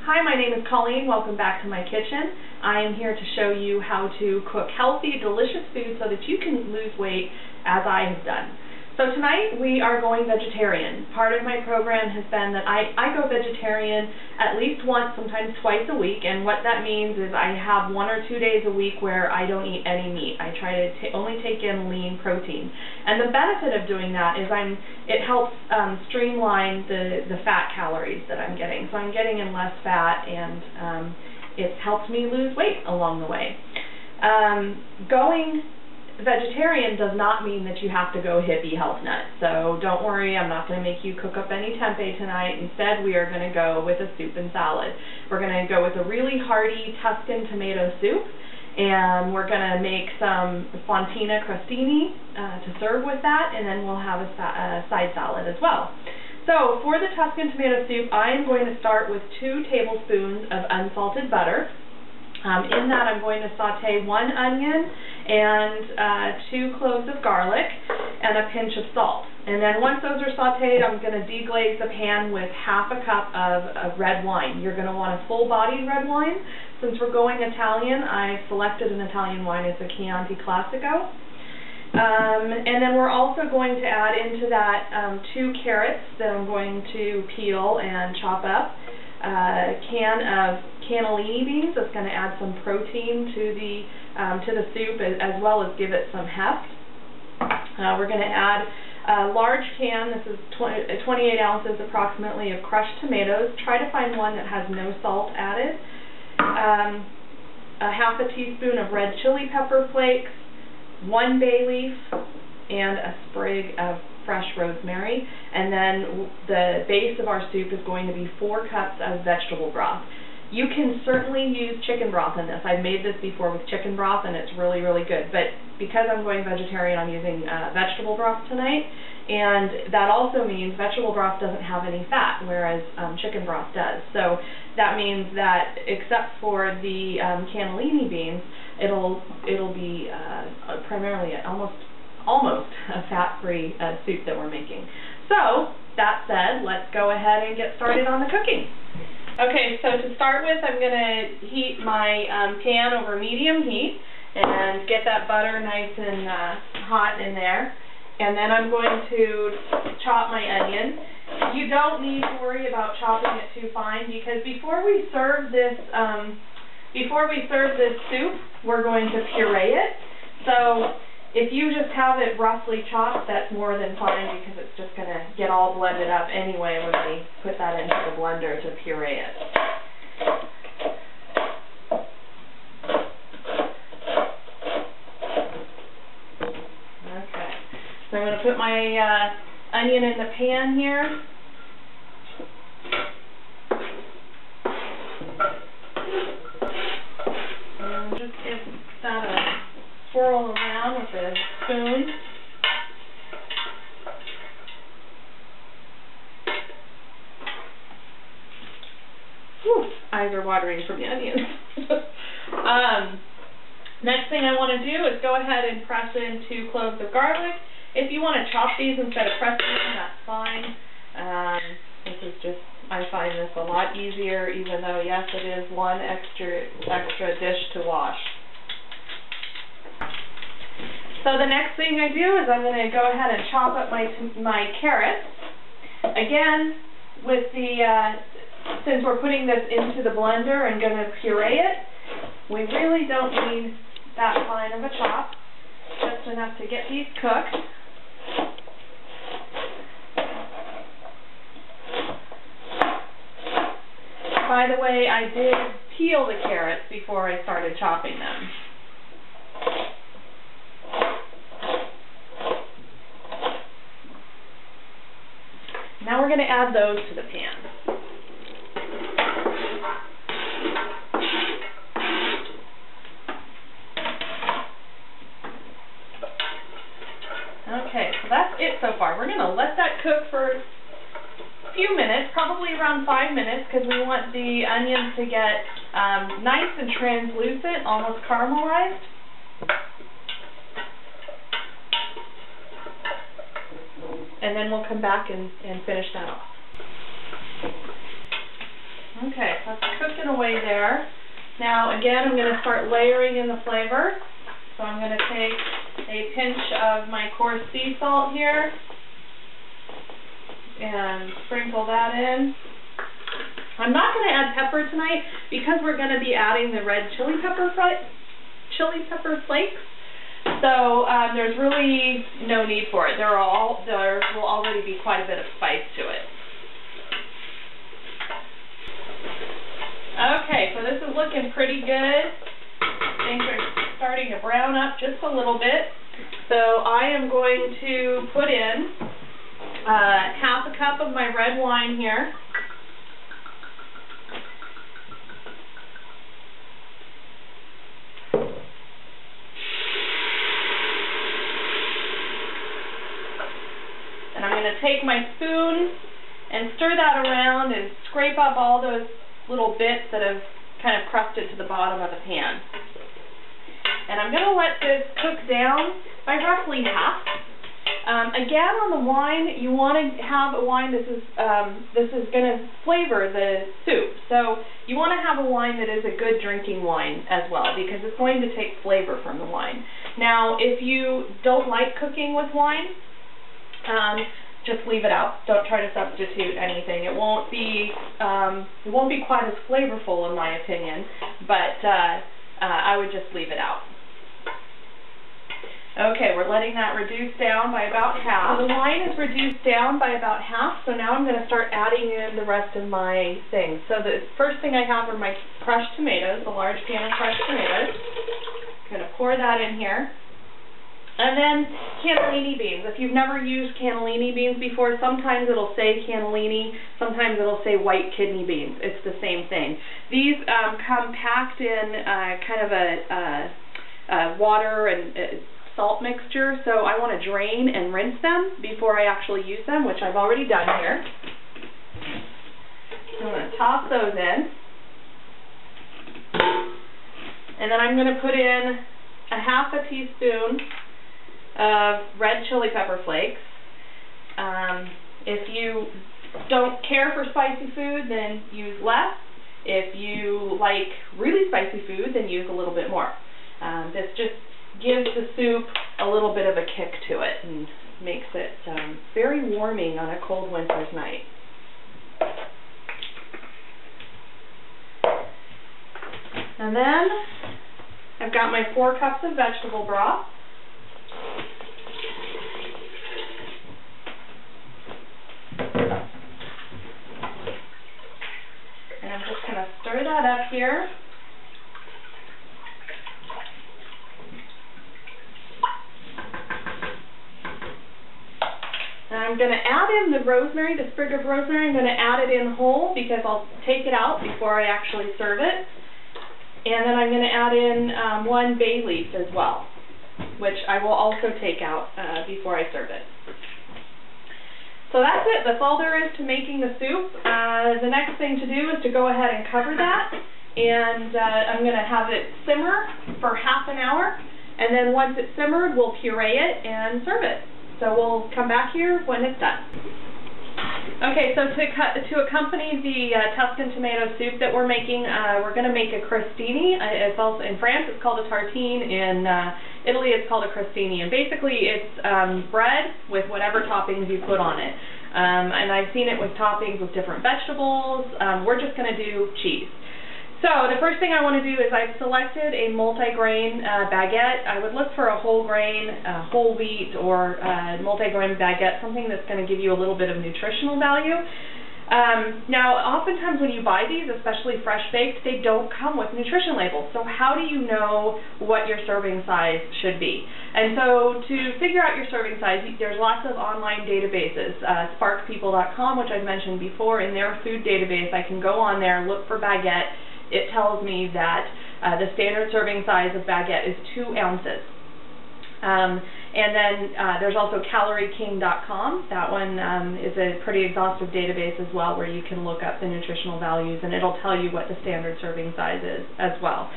Hi, my name is Colleen. Welcome back to my kitchen. I am here to show you how to cook healthy, delicious food so that you can lose weight as I have done. So tonight we are going vegetarian. Part of my program has been that I go vegetarian at least once, sometimes twice a week, and what that means is I have 1 or 2 days a week where I don't eat any meat. I try to only take in lean protein. And the benefit of doing that is it helps streamline the fat calories that I'm getting. So I'm getting in less fat, and it's helped me lose weight along the way. Going vegetarian does not mean that you have to go hippie health nut. So don't worry, I'm not going to make you cook up any tempeh tonight. Instead, we are going to go with a soup and salad. We're going to go with a really hearty Tuscan tomato soup, and we're going to make some Fontina Crostini to serve with that, and then we'll have a side salad as well. So for the Tuscan tomato soup, I am going to start with 2 tablespoons of unsalted butter. In that, I'm going to saute 1 onion and 2 cloves of garlic and a pinch of salt. And then once those are sauteed, I'm going to deglaze the pan with half a cup of red wine. You're going to want a full-bodied red wine. Since we're going Italian, I selected an Italian wine. It's a Chianti Classico. And then we're also going to add into that 2 carrots that I'm going to peel and chop up. A can of cannellini beans that's going to add some protein to the soup as well as give it some heft. We're going to add a large can, this is 28 ounces approximately, of crushed tomatoes. Try to find one that has no salt added. A half a teaspoon of red chili pepper flakes, 1 bay leaf, and a sprig of fresh rosemary, and then the base of our soup is going to be 4 cups of vegetable broth. You can certainly use chicken broth in this. I've made this before with chicken broth, and it's really, really good. But because I'm going vegetarian, I'm using vegetable broth tonight, and that also means vegetable broth doesn't have any fat, whereas chicken broth does. So that means that except for the cannellini beans, it'll be primarily almost a fat-free soup that we're making. So, that said, let's go ahead and get started on the cooking. Okay, so to start with, I'm going to heat my pan over medium heat and get that butter nice and hot in there. And then I'm going to chop my onion. You don't need to worry about chopping it too fine, because before we serve this soup, we're going to puree it. So if you just have it roughly chopped, that's more than fine, because it's just going to get all blended up anyway when we put that into the blender to puree it. Okay, so I'm going to put my onion in the pan here. And just give that a swirl around with a spoon. Whew, eyes are watering from the onions. Next thing I want to do is go ahead and press in 2 cloves of garlic. If you want to chop these instead of pressing them, that's fine. This is just, I find this a lot easier, even though, yes, it is 1 extra dish to wash. So the next thing I do is I'm going to go ahead and chop up my carrots. Again, with since we're putting this into the blender and going to puree it, we really don't need that fine of a chop, just enough to get these cooked. By the way, I did peel the carrots before I started chopping them. Now we're going to add those to the pan. Okay, so that's it so far. We're going to let that cook for a few minutes, probably around 5 minutes, because we want the onions to get nice and translucent, almost caramelized. And then we'll come back and finish that off. Okay, so it's cooking away there. Now again, I'm going to start layering in the flavor. So I'm going to take a pinch of my coarse sea salt here and sprinkle that in. I'm not going to add pepper tonight because we're going to be adding the red chili pepper flakes. So there's really no need for it. There will already be quite a bit of spice to it. Okay, so this is looking pretty good. Things are starting to brown up just a little bit. So I am going to put in half a cup of my red wine here. And I'm going to take my spoon and stir that around and scrape up all those little bits that have kind of crusted to the bottom of the pan. And I'm going to let this cook down by roughly half. Again, on the wine, you want to have a wine this is going to flavor the soup. So you want to have a wine that is a good drinking wine as well, because it's going to take flavor from the wine. Now, if you don't like cooking with wine, just leave it out. Don't try to substitute anything. It won't be quite as flavorful, in my opinion, but I would just leave it out. Okay, we're letting that reduce down by about half. So the wine is reduced down by about half, so now I'm going to start adding in the rest of my things. So the first thing I have are my crushed tomatoes, the large can of crushed tomatoes. I'm going to pour that in here. And then cannellini beans. If you've never used cannellini beans before, sometimes it'll say cannellini, sometimes it'll say white kidney beans. It's the same thing. These come packed in kind of a water and salt mixture, so I want to drain and rinse them before I actually use them, which I've already done here. So I'm going to toss those in. And then I'm going to put in a half a teaspoon of red chili pepper flakes. If you don't care for spicy food, then use less. If you like really spicy food, then use a little bit more. This just gives the soup a little bit of a kick to it and makes it very warming on a cold winter's night. And then I've got my 4 cups of vegetable broth. And I'm just going to stir that up here. And I'm going to add in the rosemary, the sprig of rosemary. I'm going to add it in whole because I'll take it out before I actually serve it. And then I'm going to add in 1 bay leaf as well, which I will also take out before I serve it. So that's it. That's all there is to making the soup. The next thing to do is to go ahead and cover that. And I'm going to have it simmer for half an hour. And then once it's simmered, we'll puree it and serve it. So we'll come back here when it's done. Okay, so to accompany the Tuscan tomato soup that we're making, we're going to make a Crostini. It's also in France it's called a tartine. In Italy it's called a Crostini. And basically it's bread with whatever toppings you put on it. And I've seen it with toppings with different vegetables. We're just going to do cheese. So the first thing I want to do is I've selected a multi-grain baguette. I would look for a whole grain, whole wheat, or multi-grain baguette, something that's going to give you a little bit of nutritional value. Now, oftentimes when you buy these, especially fresh baked, they don't come with nutrition labels. So how do you know what your serving size should be? And so to figure out your serving size, there's lots of online databases. Sparkpeople.com, which I've mentioned before, in their food database, I can go on there, look for baguette. It tells me that the standard serving size of baguette is 2 ounces. And then there's also calorieking.com. That one is a pretty exhaustive database as well, where you can look up the nutritional values, and it'll tell you what the standard serving size is as well.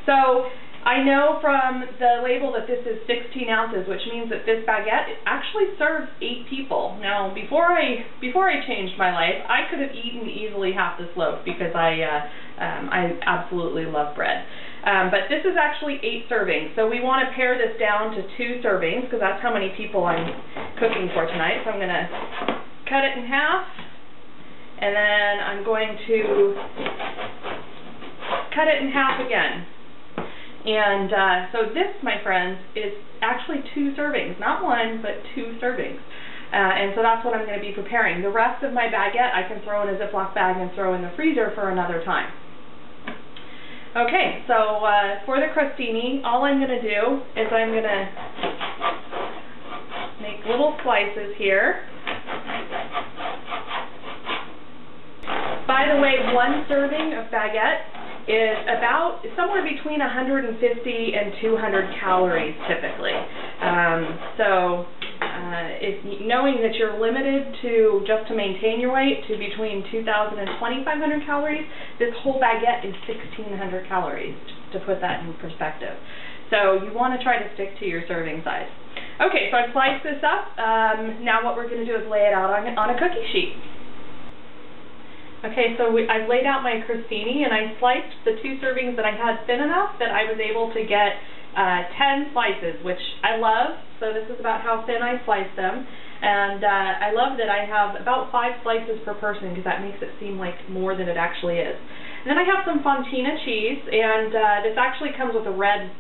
So I know from the label that this is 16 ounces, which means that this baguette actually serves 8 people. Now, before I changed my life, I could have eaten easily half this loaf because I absolutely love bread. But this is actually 8 servings, so we want to pare this down to 2 servings because that's how many people I'm cooking for tonight. So I'm going to cut it in half, and then I'm going to cut it in half again. And so this, my friends, is actually 2 servings, not 1, but 2 servings. And so that's what I'm going to be preparing. The rest of my baguette I can throw in a Ziploc bag and throw in the freezer for another time. Okay, so for the crostini, all I'm going to do is I'm going to make little slices here. By the way, 1 serving of baguette is about somewhere between 150 and 200 calories typically. Knowing that you're limited to, just to maintain your weight, to between 2,000 and 2,500 calories, this whole baguette is 1,600 calories, just to put that in perspective. So you want to try to stick to your serving size. Okay, so I've sliced this up. Now what we're going to do is lay it out on a cookie sheet. Okay, so I've laid out my crostini, and I sliced the 2 servings that I had thin enough that I was able to get 10 slices, which I love. So this is about how thin I sliced them. And I love that I have about 5 slices per person because that makes it seem like more than it actually is. And then I have some Fontina cheese, and this actually comes with a red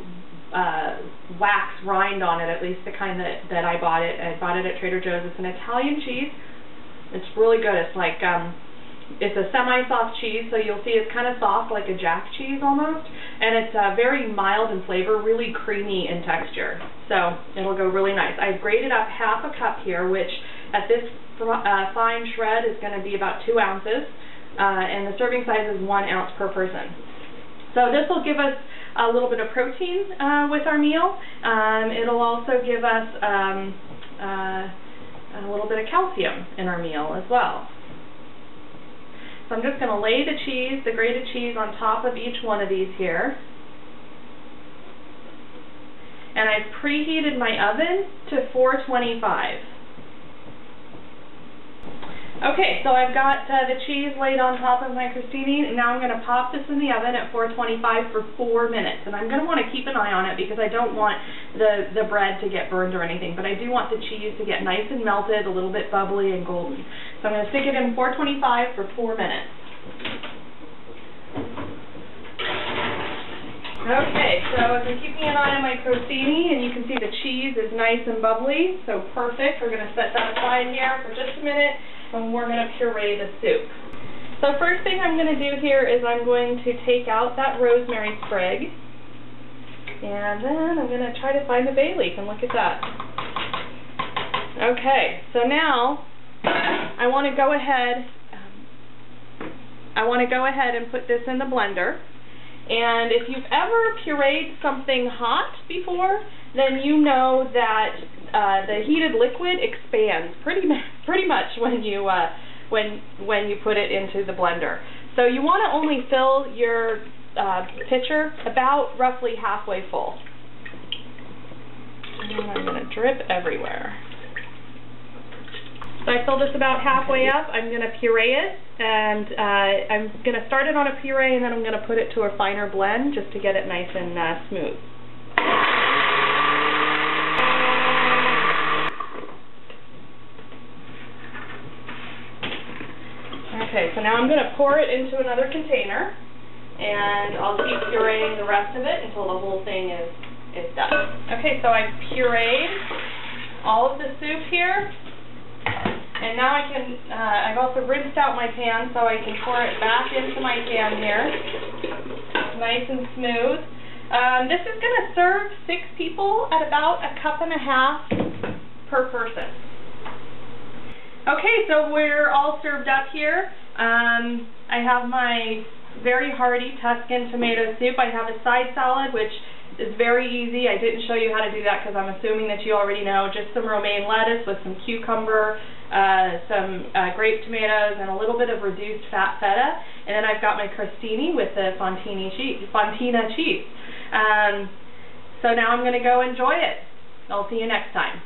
wax rind on it, at least the kind that I bought it. I bought it at Trader Joe's. It's an Italian cheese. It's really good. It's like it's a semi-soft cheese, so you'll see it's kind of soft, like a Jack cheese almost, and it's very mild in flavor, really creamy in texture, so it'll go really nice. I've grated up half a cup here, which at this fine shred is going to be about 2 ounces, and the serving size is 1 ounce per person. So this will give us a little bit of protein with our meal. It'll also give us a little bit of calcium in our meal as well. So I'm just going to lay the cheese, the grated cheese, on top of each one of these here. And I've preheated my oven to 425. Okay, so I've got the cheese laid on top of my crostini, and now I'm going to pop this in the oven at 425 for 4 minutes. And I'm going to want to keep an eye on it because I don't want the bread to get burned or anything, but I do want the cheese to get nice and melted, a little bit bubbly and golden. So I'm going to stick it in 425 for 4 minutes. Okay, so I've been keeping an eye on my crostini, and you can see the cheese is nice and bubbly, so perfect. We're going to set that aside here for just a minute, and we're going to puree the soup. So first thing I'm going to do here is I'm going to take out that rosemary sprig, and then I'm going to try to find the bay leaf, and look at that. Okay, so now I want to go ahead and put this in the blender. And if you've ever pureed something hot before, then you know that the heated liquid expands pretty much when you put it into the blender. So you want to only fill your pitcher about roughly halfway full. And I'm going to drip everywhere. So I fill this about halfway up. I'm going to puree it, and I'm going to start it on a puree, and then I'm going to put it to a finer blend just to get it nice and smooth. Okay, so now I'm going to pour it into another container, and I'll keep pureeing the rest of it until the whole thing is done. Okay, so I've pureed all of the soup here. And now I can, I've also rinsed out my pan so I can pour it back into my pan here. Nice and smooth. This is going to serve 6 people at about 1.5 cups per person. Okay, so we're all served up here. I have my very hearty Tuscan tomato soup. I have a side salad, which is very easy. I didn't show you how to do that because I'm assuming that you already know. Just some romaine lettuce with some cucumber, some grape tomatoes, and a little bit of reduced fat feta. And then I've got my crostini with the Fontina cheese. So now I'm going to go enjoy it. I'll see you next time.